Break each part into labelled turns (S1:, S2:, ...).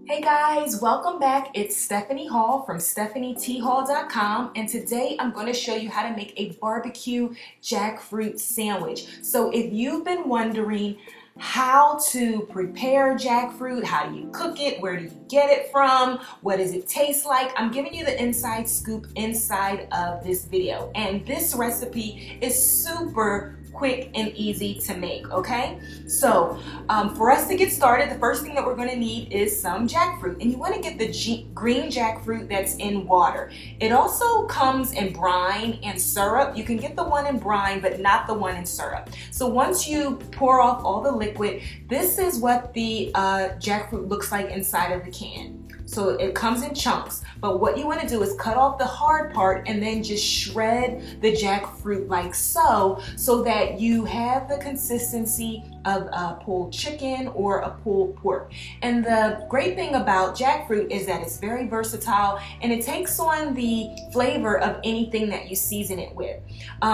S1: Hey guys, welcome back. It's Stephanie Hall from StephanieTHall.com, and today I'm going to show you how to make a barbecue jackfruit sandwich. So if you've been wondering how to prepare jackfruit, how do you cook it, where do you get it from, what does it taste like, I'm giving you the inside scoop inside of this video. And this recipe is super quick and easy to make, okay? So for us to get started, the first thing that we're going to need is some jackfruit, and you want to get the green jackfruit that's in water. It also comes in brine and syrup. You can get the one in brine but not the one in syrup. So once you pour off all the liquid, this is what the jackfruit looks like inside of the can. So it comes in chunks, but what you want to do is cut off the hard part and then just shred the jackfruit like so that you have the consistency of a pulled chicken or a pulled pork. And the great thing about jackfruit is that it's very versatile and it takes on the flavor of anything that you season it with.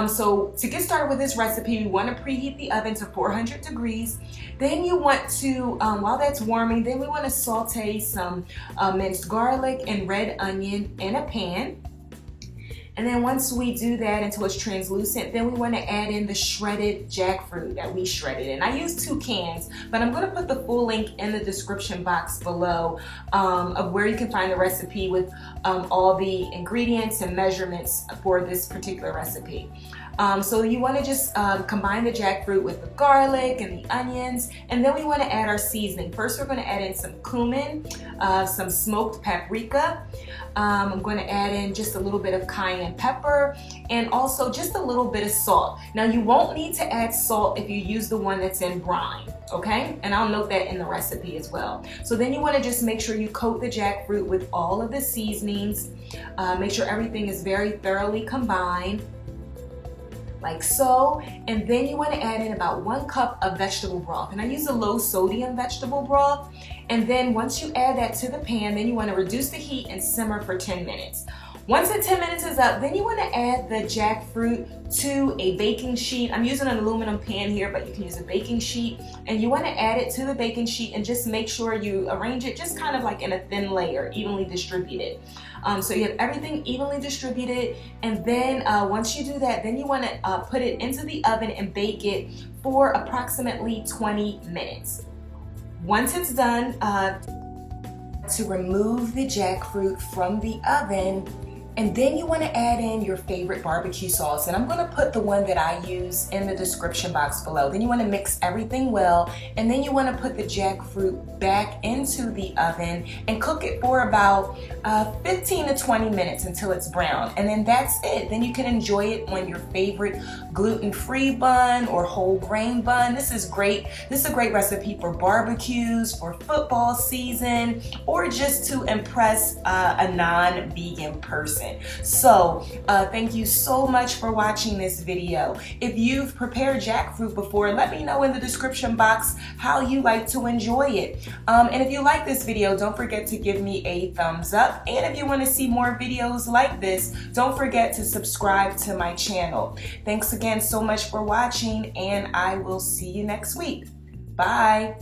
S1: So to get started with this recipe, we want to preheat the oven to 400 degrees. Then you want to, while that's warming, then we want to saute some minced garlic and red onion in a pan. And then once we do that until it's translucent, then we want to add in the shredded jackfruit that we shredded. And I used 2 cans, but I'm going to put the full link in the description box below of where you can find the recipe with all the ingredients and measurements for this particular recipe. So you want to just combine the jackfruit with the garlic and the onions, and then we want to add our seasoning. First, we're going to add in some cumin, some smoked paprika. I'm going to add in just a little bit of cayenne pepper and also just a little bit of salt. Now, you won't need to add salt if you use the one that's in brine, okay? And I'll note that in the recipe as well. So then you want to just make sure you coat the jackfruit with all of the seasonings. Make sure everything is very thoroughly combined, like so, and then you want to add in about 1 cup of vegetable broth, and I use a low sodium vegetable broth. And then once you add that to the pan, then you want to reduce the heat and simmer for 10 minutes. Once the 10 minutes is up, then you want to add the jackfruit to a baking sheet. I'm using an aluminum pan here, but you can use a baking sheet, and you want to add it to the baking sheet and just make sure you arrange it just kind of like in a thin layer, evenly distributed. So you have everything evenly distributed, and then once you do that, then you want to put it into the oven and bake it for approximately 20 minutes. Once it's done, to remove the jackfruit from the oven, and then you want to add in your favorite barbecue sauce, and I'm going to put the one that I use in the description box below. Then you want to mix everything well, and then you want to put the jackfruit back into the oven and cook it for about 15 to 20 minutes until it's brown, and then that's it. Then you can enjoy it on your favorite gluten-free bun or whole grain bun. This is great. This is a great recipe for barbecues, for football season, or just to impress a non-vegan person. So thank you so much for watching this video. If you've prepared jackfruit before, let me know in the description box how you like to enjoy it. And if you like this video, don't forget to give me a thumbs up. And if you want to see more videos like this, don't forget to subscribe to my channel. Thanks again so much for watching, and I will see you next week. Bye.